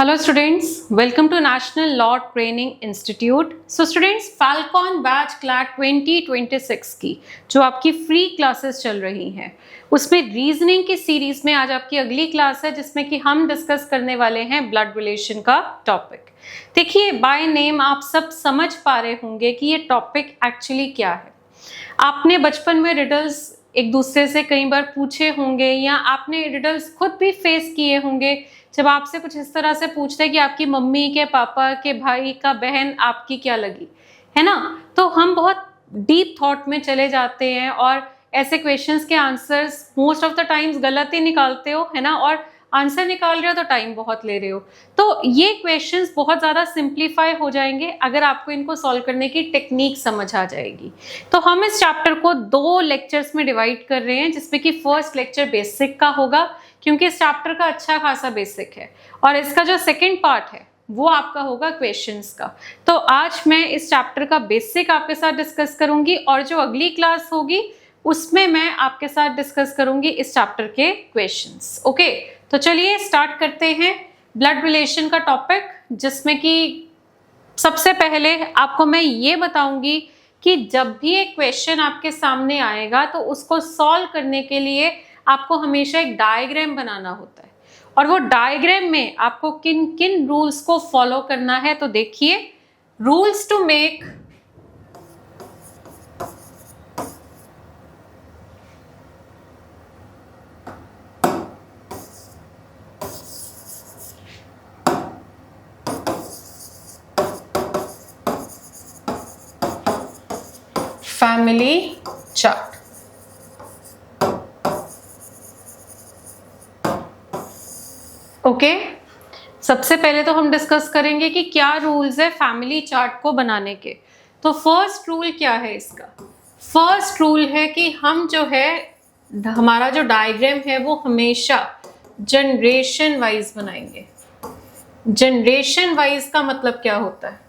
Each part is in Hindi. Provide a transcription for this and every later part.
Hello students, welcome to National Law Training Institute. So students, Falcon Batch CLAT 2026 की जो आपकी फ्री क्लासेस चल रही हैं उसमें रीजनिंग की सीरीज में आज आपकी अगली क्लास है जिसमें कि हम डिस्कस करने वाले हैं ब्लड रिलेशन का टॉपिक। देखिए बाय नेम आप सब समझ पा रहे होंगे कि ये टॉपिक एक्चुअली क्या है। आपने बचपन में रिडल्स एक दूसरे से कई बार पूछे होंगे या आपने रिडल्स खुद भी फेस किए होंगे जब आपसे कुछ इस तरह से पूछते हैं कि आपकी मम्मी के पापा के भाई का बहन आपकी क्या लगी, है ना। तो हम बहुत डीप थॉट में चले जाते हैं और ऐसे क्वेश्चंस के answers most of the times गलत ही निकालते हो, है ना, और आंसर निकाल रहे हो तो टाइम बहुत ले रहे हो। तो ये क्वेश्चंस बहुत ज़्यादा सिंप्लीफाई हो जाएंगे अगर आपको इनको सॉल्व करने की टेक्निक समझ आ जाएगी। तो हम इस चैप्टर को 2 लेक्चर्स में डिवाइड कर रहे हैं जिसमें कि फर्स्ट लेक्चर बेसिक का होगा क्योंकि इस चैप्टर का अच्छा खासा बेसिक है और इसका जो सेकेंड पार्ट है वो आपका होगा क्वेश्चंस का। तो आज मैं इस चैप्टर का बेसिक आपके साथ डिस्कस करूंगी और जो अगली क्लास होगी उसमें मैं आपके साथ डिस्कस करूंगी इस चैप्टर के क्वेश्चंस। ओके, तो चलिए स्टार्ट करते हैं ब्लड रिलेशन का टॉपिक, जिसमें कि सबसे पहले आपको मैं ये बताऊंगी कि जब भी एक क्वेश्चन आपके सामने आएगा तो उसको सॉल्व करने के लिए आपको हमेशा एक डायग्राम बनाना होता है और वो डायग्राम में आपको किन किन रूल्स को फॉलो करना है। तो देखिए, rules to make family chart. Okay, सबसे पहले तो हम डिस्कस करेंगे कि क्या रूल्स है फैमिली चार्ट को बनाने के। तो फर्स्ट रूल क्या है इसका? फर्स्ट रूल है कि हम जो है हमारा जो डायग्राम है वो हमेशा जनरेशन वाइज बनाएंगे। जनरेशन वाइज का मतलब क्या होता है?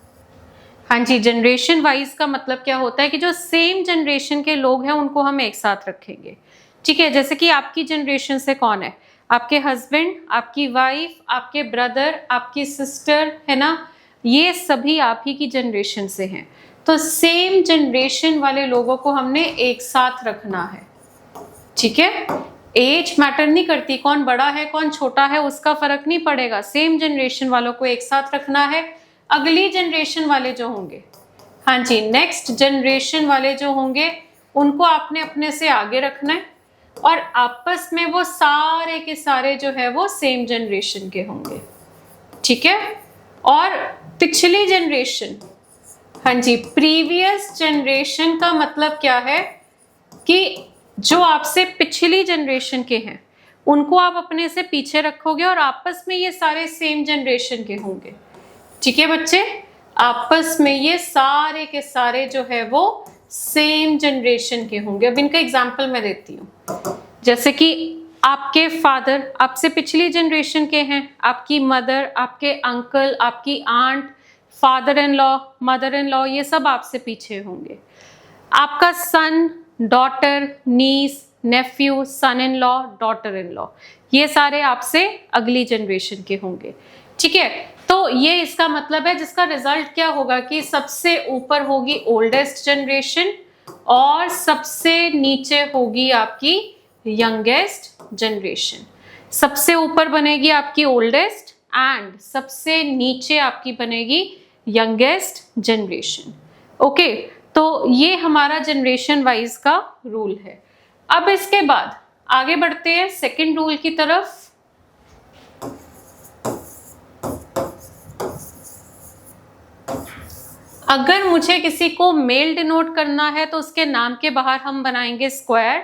हाँ जी, जनरेशन वाइज का मतलब क्या होता है कि जो सेम जनरेशन के लोग हैं उनको हम एक साथ रखेंगे। ठीक है, जैसे कि आपकी जनरेशन से कौन है? आपके हस्बैंड, आपकी वाइफ, आपके ब्रदर, आपकी सिस्टर, है ना, ये सभी आप ही की जनरेशन से हैं। तो सेम जनरेशन वाले लोगों को हमने एक साथ रखना है। ठीक है, एज मैटर नहीं करती, कौन बड़ा है कौन छोटा है उसका फर्क नहीं पड़ेगा, सेम जनरेशन वालों को एक साथ रखना है। अगली जनरेशन वाले जो होंगे, हाँ जी, नेक्स्ट जनरेशन वाले जो होंगे उनको आपने अपने से आगे रखना है और आपस में वो सारे के सारे जो है वो सेम जनरेशन के होंगे। ठीक है, और पिछली जनरेशन, हाँ जी, प्रीवियस जनरेशन का मतलब क्या है कि जो आपसे पिछली जनरेशन के हैं उनको आप अपने से पीछे रखोगे और आपस में ये सारे सेम जनरेशन के होंगे। ठीक है बच्चे, आपस में ये सारे के सारे जो है वो सेम जनरेशन के होंगे। अब इनका एग्जाम्पल मैं देती हूँ, जैसे कि आपके फादर आपसे पिछली जनरेशन के हैं, आपकी मदर, आपके अंकल, आपकी aunt, father in law, mother in law, ये सब आपसे पीछे होंगे। आपका son, daughter, niece, nephew, son in law, daughter in law, ये सारे आपसे अगली जनरेशन के होंगे। ठीक है, तो ये इसका मतलब है, जिसका रिजल्ट क्या होगा कि सबसे ऊपर होगी ओल्डेस्ट जनरेशन और सबसे नीचे होगी आपकी यंगेस्ट जनरेशन। सबसे ऊपर बनेगी आपकी ओल्डेस्ट एंड सबसे नीचे आपकी बनेगी यंगेस्ट जनरेशन। ओके, तो ये हमारा जनरेशन वाइज का रूल है। अब इसके बाद आगे बढ़ते हैं सेकंड रूल की तरफ। अगर मुझे किसी को मेल डिनोट करना है तो उसके नाम के बाहर हम बनाएंगे स्क्वायर,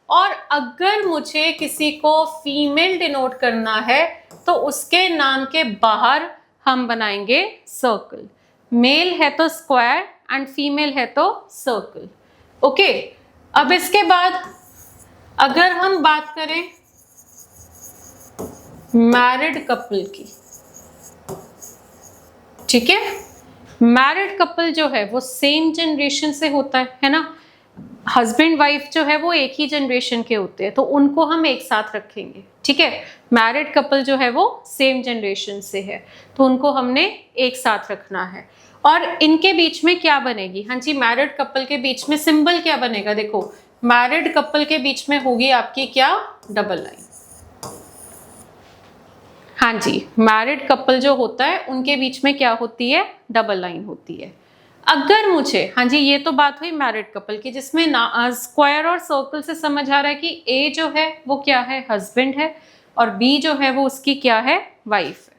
और अगर मुझे किसी को फीमेल डिनोट करना है तो उसके नाम के बाहर हम बनाएंगे सर्कल। मेल है तो स्क्वायर एंड फीमेल है तो सर्कल। ओके, अब इसके बाद अगर हम बात करें मैरिड कपल की, ठीक है, मैरिड कपल जो है वो सेम जनरेशन से होता है ना। हस्बैंड वाइफ जो है वो एक ही जनरेशन के होते हैं, तो उनको हम एक साथ रखेंगे, ठीक है। मैरिड कपल जो है वो सेम जनरेशन से है, तो उनको हमने एक साथ रखना है। और इनके बीच में क्या बनेगी, हाँ जी, मैरिड कपल के बीच में सिंबल क्या बनेगा, देखो मैरिड कपल के बीच में होगी आपकी क्या, डबल लाइन। हाँ जी, मैरिड कपल जो होता है उनके बीच में क्या होती है, डबल लाइन होती है। अगर मुझे, हाँ जी, ये तो बात हुई मैरिड कपल की, जिसमें ना स्क्वायर और सर्कल से समझ आ रहा है कि ए जो है वो क्या है, हस्बैंड है, और बी जो है वो उसकी क्या है, वाइफ है।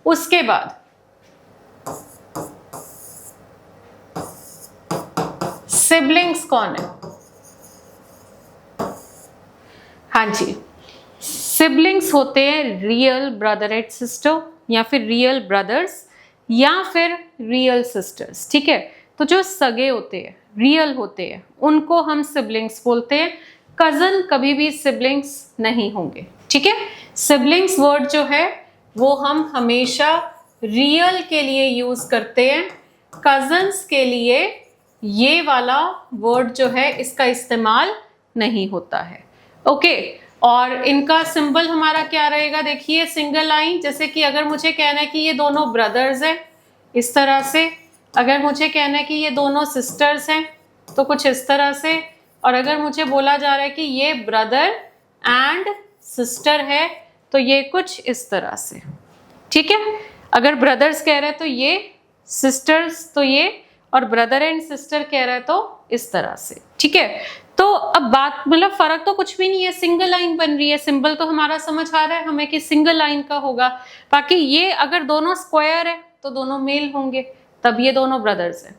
उसके बाद सिबलिंग्स कौन है, हाँ जी, सिबलिंग्स होते हैं रियल ब्रदर एंड सिस्टर, या फिर रियल ब्रदर्स, या फिर रियल सिस्टर्स, ठीक है। तो जो सगे होते हैं, रियल होते हैं, उनको हम सिबलिंग्स बोलते हैं। कजन कभी भी सिबलिंग्स नहीं होंगे, ठीक है। सिबलिंग्स वर्ड जो है वो हम हमेशा रियल के लिए यूज करते हैं, कजन्स के लिए ये वाला वर्ड जो है इसका इस्तेमाल नहीं होता है, ओके। और इनका सिंबल हमारा क्या रहेगा, देखिए सिंगल लाइन, जैसे कि अगर मुझे कहना है कि ये दोनों ब्रदर्स हैं इस तरह से, अगर मुझे कहना है कि ये दोनों सिस्टर्स हैं तो कुछ इस तरह से, और अगर मुझे बोला जा रहा है कि ये ब्रदर एंड सिस्टर है तो ये कुछ इस तरह से, ठीक है। अगर ब्रदर्स कह रहे हैं तो ये, सिस्टर्स तो ये, और ब्रदर एंड सिस्टर कह रहा है तो इस तरह से, ठीक है। तो अब बात, मतलब फर्क तो कुछ भी नहीं है, सिंगल लाइन बन रही है, सिंबल तो हमारा समझ आ रहा है हमें कि सिंगल लाइन का होगा। बाकी ये अगर दोनों स्क्वायर है तो दोनों मेल होंगे, तब ये दोनों ब्रदर्स हैं।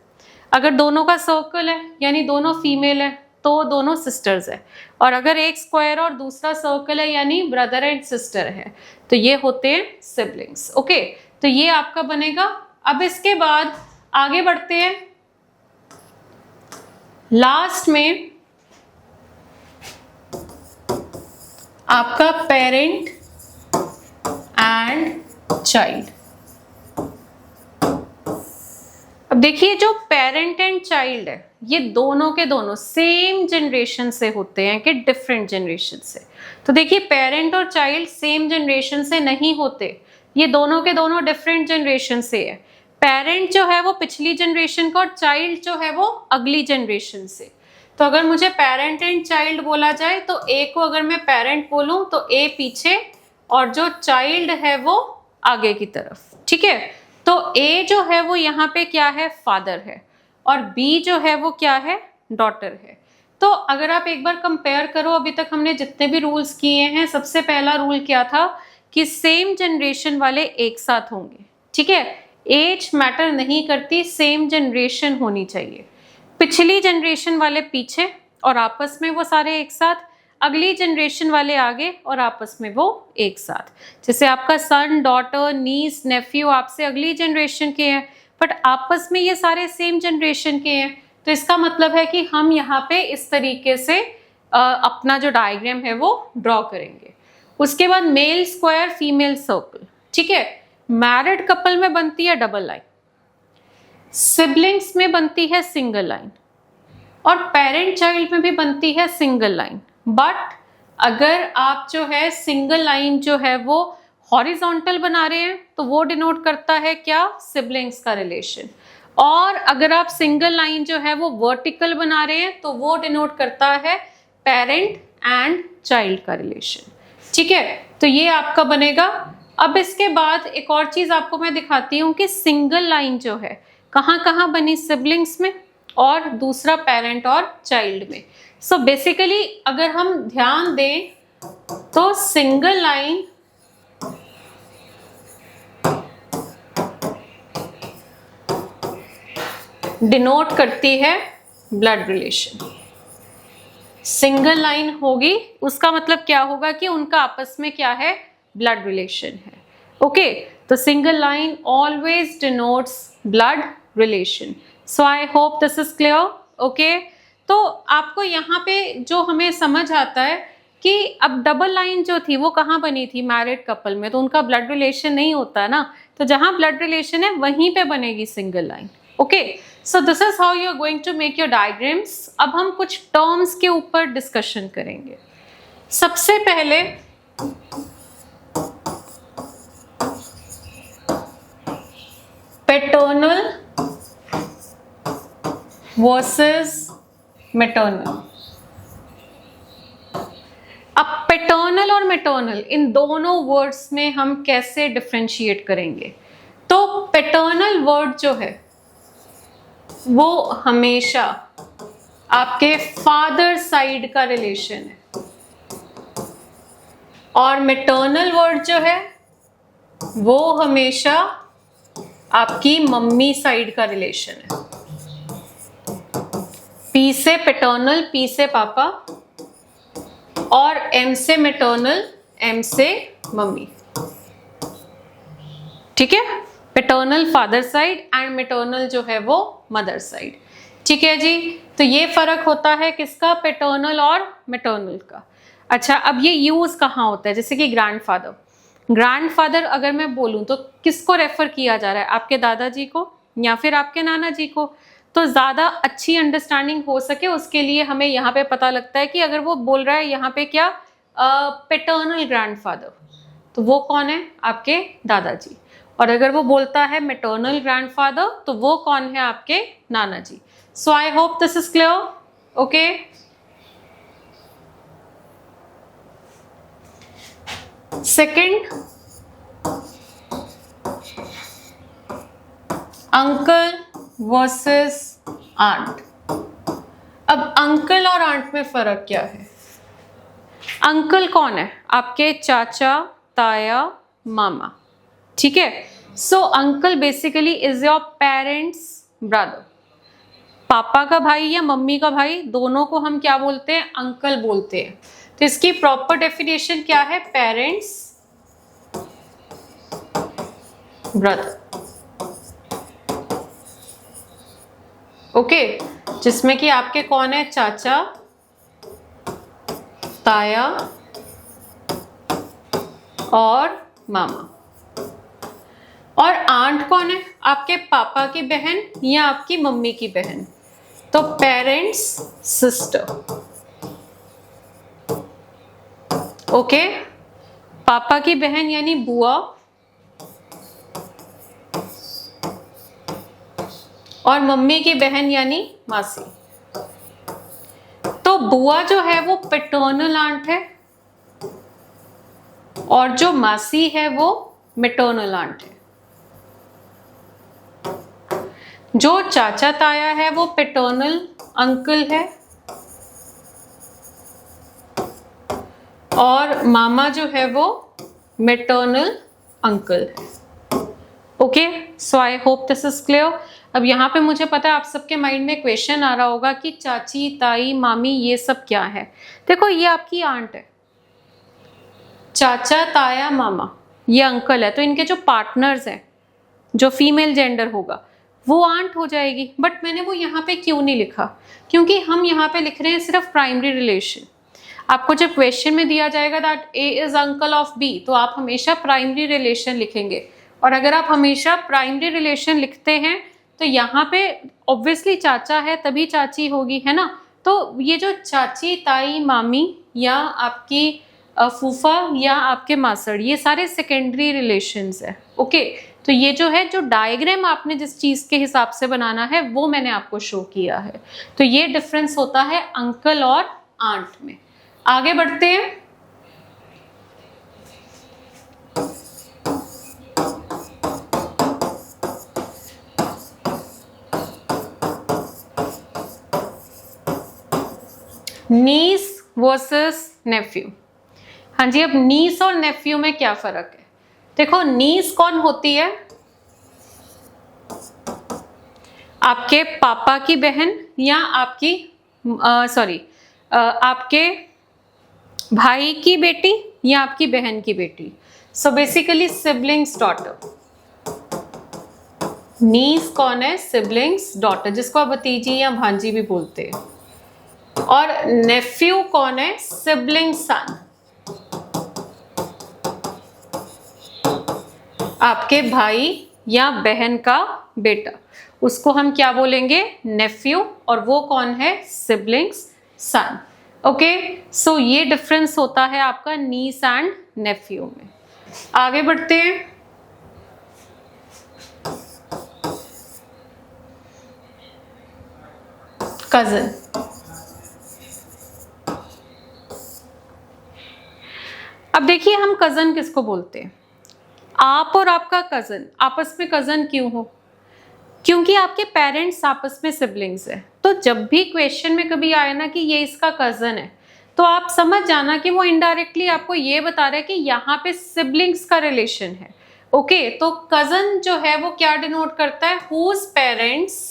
अगर दोनों का सर्कल है यानी दोनों फीमेल है तो दोनों सिस्टर्स है, और अगर एक स्क्वायर और दूसरा सर्कल है यानी ब्रदर एंड सिस्टर है, तो ये होते हैं सिबलिंग्स, ओके। तो ये आपका बनेगा। अब इसके बाद आगे बढ़ते हैं, लास्ट में आपका पेरेंट एंड चाइल्ड। अब देखिए जो पेरेंट एंड चाइल्ड है ये दोनों के दोनों सेम जनरेशन से होते हैं कि डिफरेंट जनरेशन से। तो देखिए पेरेंट और चाइल्ड सेम जनरेशन से नहीं होते, ये दोनों के दोनों डिफरेंट जनरेशन से है। पेरेंट जो है वो पिछली जनरेशन का और चाइल्ड जो है वो अगली जनरेशन से। तो अगर मुझे पेरेंट एंड चाइल्ड बोला जाए तो ए को अगर मैं पेरेंट बोलूं तो ए पीछे और जो चाइल्ड है वो आगे की तरफ, ठीक है। तो ए जो है वो यहाँ पे क्या है, फादर है, और बी जो है वो क्या है, डॉटर है। तो अगर आप एक बार कंपेयर करो, अभी तक हमने जितने भी रूल्स किए हैं, सबसे पहला रूल क्या था कि सेम जनरेशन वाले एक साथ होंगे, ठीक है। एज मैटर नहीं करती, सेम जनरेशन होनी चाहिए। पिछली जनरेशन वाले पीछे और आपस में वो सारे एक साथ, अगली जनरेशन वाले आगे और आपस में वो एक साथ। जैसे आपका सन, डॉटर, नीस, नेफ्यू आपसे अगली जनरेशन के हैं, बट आपस में ये सारे सेम जनरेशन के हैं। तो इसका मतलब है कि हम यहाँ पे इस तरीके से अपना जो डायग्राम है वो ड्रॉ करेंगे। उसके बाद मेल स्क्वायर, फीमेल सर्कल, ठीक है। मैरिड कपल में बनती है डबल लाइन, सिबलिंग्स में बनती है सिंगल लाइन, और पेरेंट चाइल्ड में भी बनती है सिंगल लाइन। बट अगर आप जो है सिंगल लाइन जो है वो हॉरिजॉन्टल बना रहे हैं तो वो डिनोट करता है क्या, सिबलिंग्स का रिलेशन। और अगर आप सिंगल लाइन जो है वो वर्टिकल बना रहे हैं तो वो डिनोट करता है पेरेंट एंड चाइल्ड का रिलेशन, ठीक है। तो ये आपका बनेगा। अब इसके बाद एक और चीज आपको मैं दिखाती हूँ कि सिंगल लाइन जो है कहाँ कहाँ बनी, सिबलिंग्स में और दूसरा पेरेंट और चाइल्ड में। सो बेसिकली अगर हम ध्यान दें तो सिंगल लाइन डिनोट करती है ब्लड रिलेशन। सिंगल लाइन होगी उसका मतलब क्या होगा कि उनका आपस में क्या है, ब्लड रिलेशन है, ओके। तो single line always denotes blood relation. So I hope this is clear, okay. तो आपको यहाँ पे जो हमें समझ आता है कि अब डबल लाइन जो थी वो कहाँ बनी थी, मैरिड कपल में, तो उनका ब्लड रिलेशन नहीं होता ना, तो जहाँ ब्लड रिलेशन है वहीं पे बनेगी single line, okay. So this is how you are going to make your diagrams. अब हम कुछ टर्म्स के ऊपर डिस्कशन करेंगे। सबसे पहले पैटर्नल वर्सेस मैटरनल। अब पैटर्नल और मैटरनल इन दोनों वर्ड्स में हम कैसे डिफरेंशिएट करेंगे? तो पैटर्नल वर्ड जो है वो हमेशा आपके फादर साइड का रिलेशन है, और मैटरनल वर्ड जो है वो हमेशा आपकी मम्मी साइड का रिलेशन है। पी से पैटर्नल, पी से पापा, और एम से मैटरनल, एम से मम्मी। ठीक है, paternal father side and maternal जो है वो मदर साइड। ठीक है जी, तो ये फर्क होता है किसका? पैटर्नल और मैटरनल का। अच्छा, अब ये यूज कहाँ होता है? जैसे कि ग्रैंडफादर, ग्रैंडफादर अगर मैं बोलूं तो किसको रेफर किया जा रहा है? आपके दादाजी को या फिर आपके नाना जी को? तो ज्यादा अच्छी अंडरस्टैंडिंग हो सके उसके लिए हमें यहाँ पे पता लगता है कि अगर वो बोल रहा है यहाँ पे क्या पैटर्नल ग्रैंडफादर, तो वो कौन है? आपके दादाजी। और अगर वो बोलता है मैटरनल ग्रैंडफादर, तो वो कौन है? आपके नाना जी। So I hope this is clear. Okay, second, uncle versus aunt. अब अंकल और आंट में फर्क क्या है? अंकल कौन है? आपके चाचा, ताया, मामा। ठीक है, so uncle basically is your parents brother. पापा का भाई या मम्मी का भाई, दोनों को हम क्या बोलते हैं? अंकल बोलते हैं। तो इसकी प्रॉपर डेफिनेशन क्या है? Parents brother. ओके, जिसमें कि आपके कौन है? चाचा, ताया और मामा। और आंट कौन है? आपके पापा की बहन या आपकी मम्मी की बहन। तो पेरेंट्स सिस्टर। ओके, पापा की बहन यानी बुआ, और मम्मी की बहन यानी मासी। तो बुआ जो है वो पैटर्नल आंट है, और जो मासी है वो मैटरनल आंट है। जो चाचा ताया है वो पैटर्नल अंकल है, और मामा जो है वो मैटरनल अंकल है। Okay, so I hope this is clear. अब यहाँ पे मुझे पता है आप सबके माइंड में क्वेश्चन आ रहा होगा कि चाची, ताई, मामी ये सब क्या है? देखो, ये आपकी आंट है। चाचा, ताया, मामा ये अंकल है, तो इनके जो पार्टनर्स हैं, जो फीमेल जेंडर होगा, वो आंट हो जाएगी। बट मैंने वो यहाँ पे क्यों नहीं लिखा? क्योंकि हम यहाँ पे लिख रहे हैं सिर्फ प्राइमरी रिलेशन। आपको जब क्वेश्चन में दिया जाएगा that A is uncle of B, तो आप हमेशा प्राइमरी रिलेशन लिखेंगे। और अगर आप हमेशा प्राइमरी रिलेशन लिखते हैं तो यहाँ पे ऑब्वियसली चाचा है तभी चाची होगी, है ना? तो ये जो चाची, ताई, मामी या आपकी फूफा या आपके मासड़, ये सारे सेकेंडरी रिलेशंस है। ओके, तो ये जो है, जो डायग्राम आपने जिस चीज़ के हिसाब से बनाना है वो मैंने आपको शो किया है। तो ये डिफरेंस होता है अंकल और आंट में। आगे बढ़ते हैं। नीस वर्सेस नेफ्यू। हाँ जी, अब नीस और नेफ्यू में क्या फर्क है? देखो, नीस कौन होती है? आपके पापा की बहन या आपकी आपके भाई की बेटी या आपकी बहन की बेटी। So basically siblings daughter. Niece कौन है? सिबलिंग्स डॉटर, जिसको आप भतीजी या भांजी भी बोलते हैं। और नेफ्यू कौन है? सिबलिंग सन, आपके भाई या बहन का बेटा। उसको हम क्या बोलेंगे, नेफ्यू, और वो कौन है, सिबलिंग्स सन। ओके, सो ये डिफरेंस होता है आपका नीस एंड नेफ्यू में। आगे बढ़ते हैं। कजन, अब देखिए हम कजन किसको बोलते हैं, आप और आपका कजन आपस में कजन क्यों हो, क्योंकि आपके पेरेंट्स आपस में सिबलिंग्स है। तो जब भी क्वेश्चन में कभी आए ना कि ये इसका कजन है, तो आप समझ जाना कि वो इनडायरेक्टली आपको ये बता रहा है कि यहाँ पे सिबलिंग्स का रिलेशन है। ओके, तो कजन जो है वो क्या डिनोट करता है, whose parents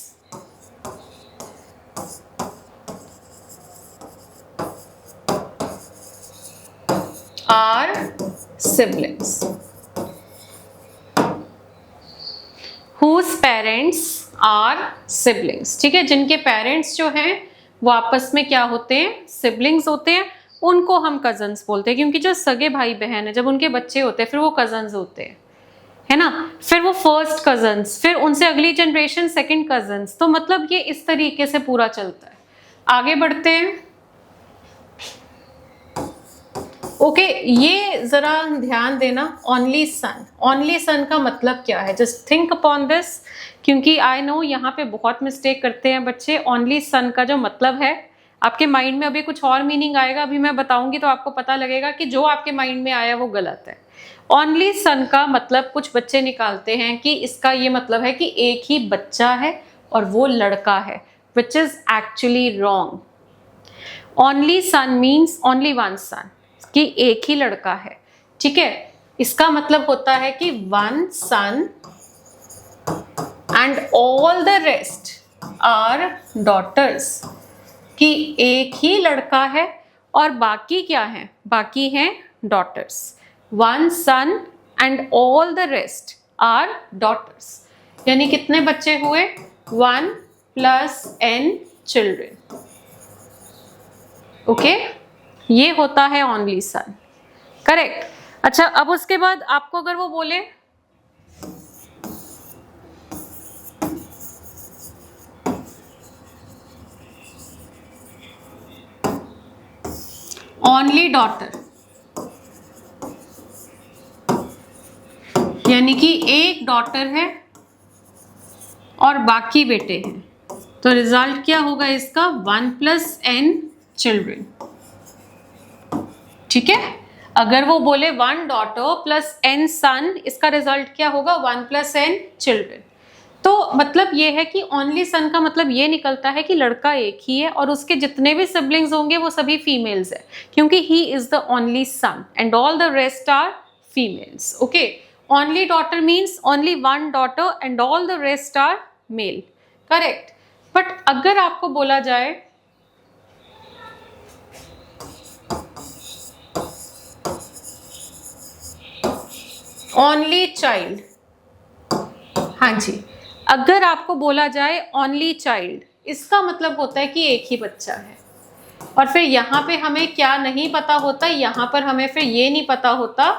are siblings, whose parents are siblings. ठीक है, जिनके पेरेंट्स जो हैं वो आपस में क्या होते हैं, सिबलिंग्स होते हैं, उनको हम कजन्स बोलते हैं। क्योंकि जो सगे भाई बहन है, जब उनके बच्चे होते हैं फिर वो कजन्स होते हैं, है ना, फिर वो फर्स्ट कजन्स, फिर उनसे अगली जनरेशन सेकंड कजन्स। तो मतलब ये इस तरीके से पूरा चलता है। आगे बढ़ते हैं। ओके, ये जरा ध्यान देना, ओनली सन, ओनली सन का मतलब क्या है, जस्ट थिंक अपॉन दिस, क्योंकि आई नो यहाँ पे बहुत मिस्टेक करते हैं बच्चे। ओनली सन का जो मतलब है, आपके माइंड में अभी कुछ और मीनिंग आएगा, अभी मैं बताऊंगी तो आपको पता लगेगा कि जो आपके माइंड में आया वो गलत है। ओनली सन का मतलब कुछ बच्चे निकालते हैं कि इसका ये मतलब है कि एक ही बच्चा है और वो लड़का है, which is actually wrong. Only son means only one son, कि एक ही लड़का है। ठीक है, इसका मतलब होता है कि one son and all the rest are daughters, कि एक ही लड़का है और बाकी क्या है, बाकी हैं daughters. One son and all the rest are daughters, यानी कितने बच्चे हुए, 1 + n चिल्ड्रन। ओके, ये होता है ओनली सन, करेक्ट। अच्छा, अब उसके बाद आपको अगर वो बोले ओनली डॉटर, यानी कि एक डॉटर है और बाकी बेटे हैं, तो रिजल्ट क्या होगा इसका, 1 + n चिल्ड्रन। ठीक है, अगर वो बोले 1 डॉटर + n सन, इसका रिजल्ट क्या होगा, 1 + n चिल्ड्रन। तो मतलब ये है कि ओनली सन का मतलब ये निकलता है कि लड़का एक ही है और उसके जितने भी सिबलिंग्स होंगे वो सभी फीमेल्स है, क्योंकि he is the only son and all the rest are females. Okay, only daughter means only 1 daughter and all the rest are male, correct. But अगर आपको बोला जाए ओनली चाइल्ड, हाँ जी, अगर आपको बोला जाए ओनली चाइल्ड, इसका मतलब होता है कि एक ही बच्चा है। और फिर यहाँ पे हमें क्या नहीं पता होता, यहाँ पर हमें फिर ये नहीं पता होता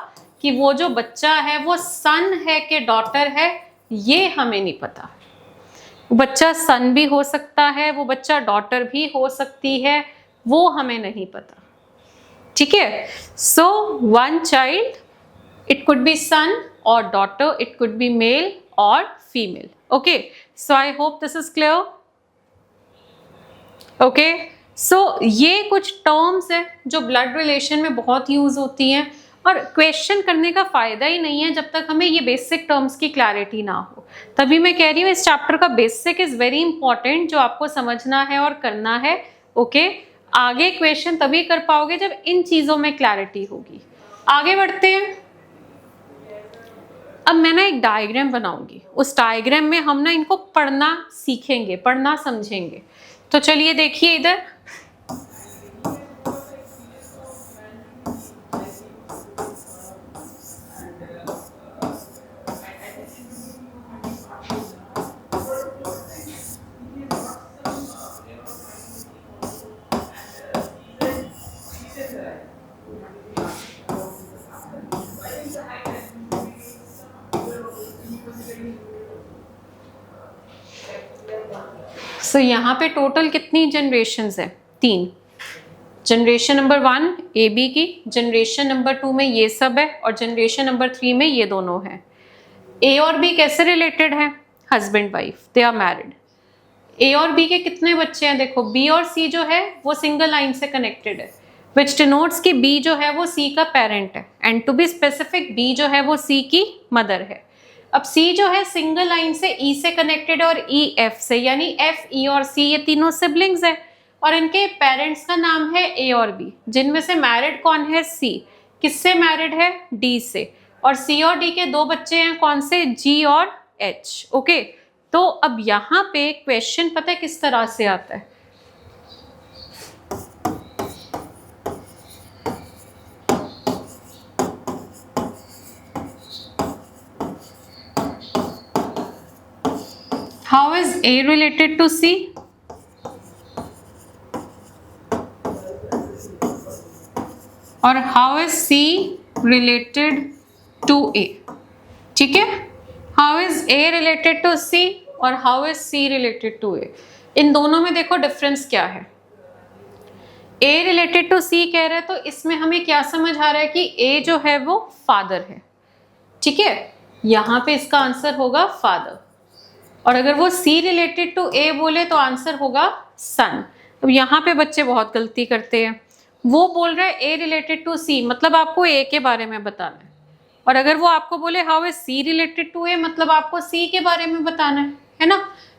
कि वो जो बच्चा है वो सन है कि डॉटर है, ये हमें नहीं पता। वो बच्चा सन भी हो सकता है, वो बच्चा डॉटर भी हो सकती है, वो हमें नहीं पता। ठीक है, सो 1 child, it could be son or daughter, it could be male or female. Okay, so I hope this is clear. Okay, so ये कुछ टर्म्स है जो ब्लड रिलेशन में बहुत यूज होती हैं, और क्वेश्चन करने का फायदा ही नहीं है जब तक हमें ये बेसिक टर्म्स की क्लैरिटी ना हो। तभी मैं कह रही हूँ इस चैप्टर का बेसिक इज वेरी इंपॉर्टेंट, जो आपको समझना है और करना है। ओके, आगे क्वेश्चन तभी कर पाओगे जब इन चीजों में क्लैरिटी होगी। आगे बढ़ते हैं। अब मैं ना एक डायग्राम बनाऊंगी, उस डायग्राम में हम ना इनको पढ़ना सीखेंगे, पढ़ना समझेंगे। तो चलिए देखिए इधर, सो यहाँ पे टोटल कितनी जनरेशन्स है? 3। जनरेशन नंबर 1 ए बी की, जनरेशन नंबर 2 में ये सब है, और जनरेशन नंबर 3 में ये दोनों हैं। ए और बी कैसे रिलेटेड है? Husband wife, they are married. A और बी के कितने बच्चे हैं? देखो बी और सी जो है वो सिंगल लाइन से कनेक्टेड है, विच डिनोट्स कि बी जो है वो सी का पेरेंट है, and to be specific B जो है वो सी की मदर है। अब सी जो है सिंगल लाइन से ई से कनेक्टेड है और ई एफ से, यानी एफ ई और सी ये तीनों सिबलिंग्स है, और इनके पेरेंट्स का नाम है ए और बी, जिनमें से मैरिड कौन है? सी। किससे मैरिड है? डी से। और सी और डी के 2 बच्चे हैं, कौन से? जी और एच। ओके, तो अब यहाँ पे क्वेश्चन पता है किस तरह से आता है? How is A related to C? और how is C related to A? ठीक है, how is A related to C और how is C related to A? इन दोनों में देखो डिफरेंस क्या है। ए रिलेटेड टू सी कह रहे हैं तो इसमें हमें क्या समझ आ रहा है कि ए जो है वो फादर है। ठीक है, यहां पे इसका आंसर होगा फादर। और अगर वो सी रिलेटेड टू ए बोले तो आंसर होगा सन। अब यहाँ पे बच्चे बहुत गलती करते हैं, वो बोल रहा है ए रिलेटेड टू सी, मतलब आपको ए के बारे में बताना है, और अगर वो आपको बोले how is C related to A, मतलब आपको सी के बारे में बताना है ना।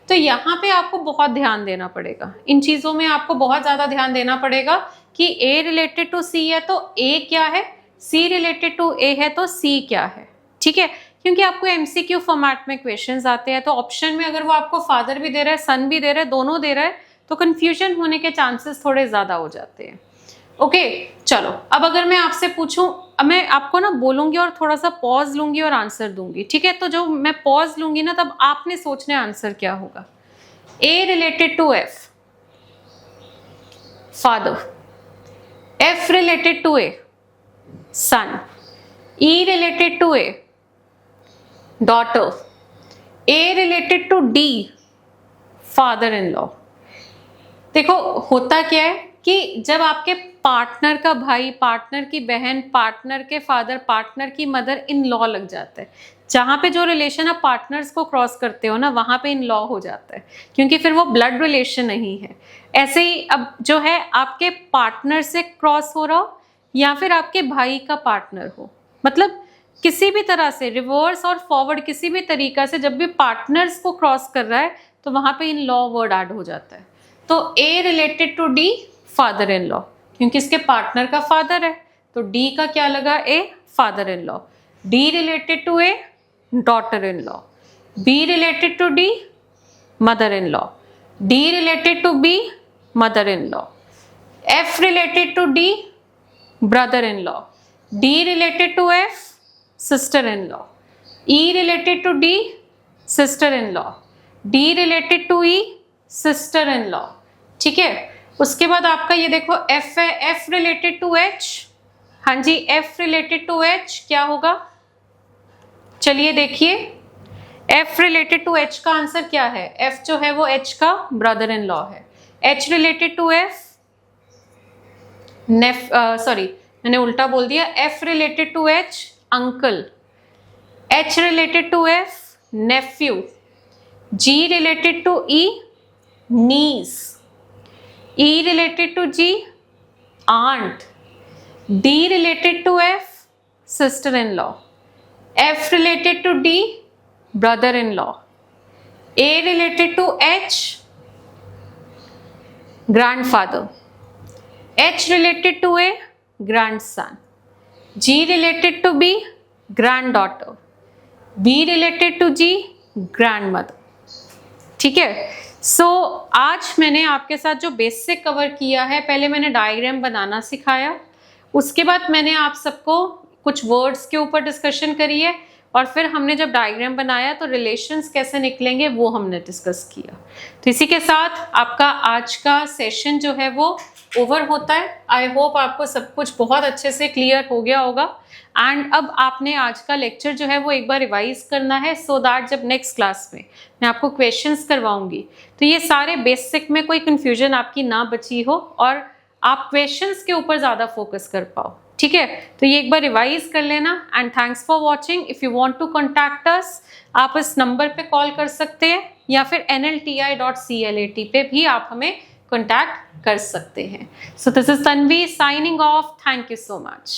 तो यहाँ पे आपको बहुत ध्यान देना पड़ेगा, इन चीजों में आपको बहुत ज्यादा ध्यान देना पड़ेगा कि ए रिलेटेड टू सी है तो ए क्या है, सी रिलेटेड टू ए है तो सी क्या है। ठीक है, क्योंकि आपको एमसीक्यू फॉर्मेट में क्वेश्चंस आते हैं, तो ऑप्शन में अगर वो आपको फादर भी दे रहा है, सन भी दे रहा है, दोनों दे रहा है, तो कंफ्यूजन होने के चांसेस थोड़े ज्यादा हो जाते हैं। ओके, चलो अब अगर मैं आपसे पूछूं, अब मैं आपको ना बोलूंगी और थोड़ा सा पॉज लूंगी और आंसर दूंगी। ठीक है, तो जो मैं पॉज लूंगी ना तब आपने सोचना है आंसर क्या होगा। A related to F, father. F related to A, son. E related to A, daughter. A related to D, father in law. देखो होता क्या है कि जब आपके पार्टनर का भाई, पार्टनर की बहन, पार्टनर के फादर, पार्टनर की मदर इन लॉ लग जाता है, जहां पे जो रिलेशन आप पार्टनर्स को क्रॉस करते हो ना वहां पे इन लॉ हो जाता है, क्योंकि फिर वो ब्लड रिलेशन नहीं है। ऐसे ही अब जो है आपके पार्टनर से क्रॉस हो रहा हो या फिर आपके भाई का पार्टनर हो, मतलब किसी भी तरह से रिवर्स और फॉरवर्ड किसी भी तरीका से जब भी पार्टनर्स को क्रॉस कर रहा है तो वहां पे इन लॉ वर्ड ऐड हो जाता है। तो A related to D, father in law, क्योंकि इसके पार्टनर का फादर है, तो डी का क्या लगा? A, father in law. D related to A, daughter in law. B related to D, mother in law. D related to B, mother in law. F related to D, brother in law. D related to F, sister in law. E related to D, sister in law. D related to E, sister in law. ठीक है, उसके बाद आपका ये देखो एफ है, एफ रिलेटेड टू एच। हाँ जी, एफ रिलेटेड टू एच क्या होगा? चलिए देखिए, एफ रिलेटेड टू एच का आंसर क्या है? एफ जो है वो एच का ब्रदर इन लॉ है। H related to F, sorry मैंने उल्टा बोल दिया, F related to H, uncle. H related to F, nephew. G related to E, niece. E related to G, aunt. D related to F, sister-in-law. F related to D, brother-in-law. A related to H, grandfather. H related to A, grandson. G related to B, granddaughter. B related to G, grandmother. ठीक है, सो आज मैंने आपके साथ जो बेसिक कवर किया है, पहले मैंने डायग्राम बनाना सिखाया, उसके बाद मैंने आप सबको कुछ वर्ड्स के ऊपर डिस्कशन करी है, और फिर हमने जब डायग्राम बनाया तो रिलेशंस कैसे निकलेंगे वो हमने डिस्कस किया। तो इसी के साथ आपका आज का सेशन जो है वो ओवर होता है। आई होप आपको सब कुछ बहुत अच्छे से क्लियर हो गया होगा। एंड अब आपने आज का लेक्चर जो है वो एक बार रिवाइज करना है, सो दैट जब नेक्स्ट क्लास में मैं आपको क्वेश्चंस करवाऊंगी तो ये सारे बेसिक में कोई कंफ्यूजन आपकी ना बची हो और आप क्वेश्चंस के ऊपर ज़्यादा फोकस कर पाओ। ठीक है, तो ये एक बार रिवाइज कर लेना। And thanks for watching. If you want to contact us, आप इस नंबर पे कॉल कर सकते हैं या फिर nlti.clat पे भी आप हमें कॉन्टैक्ट कर सकते हैं। सो this is Tanvi signing off. Thank you so much.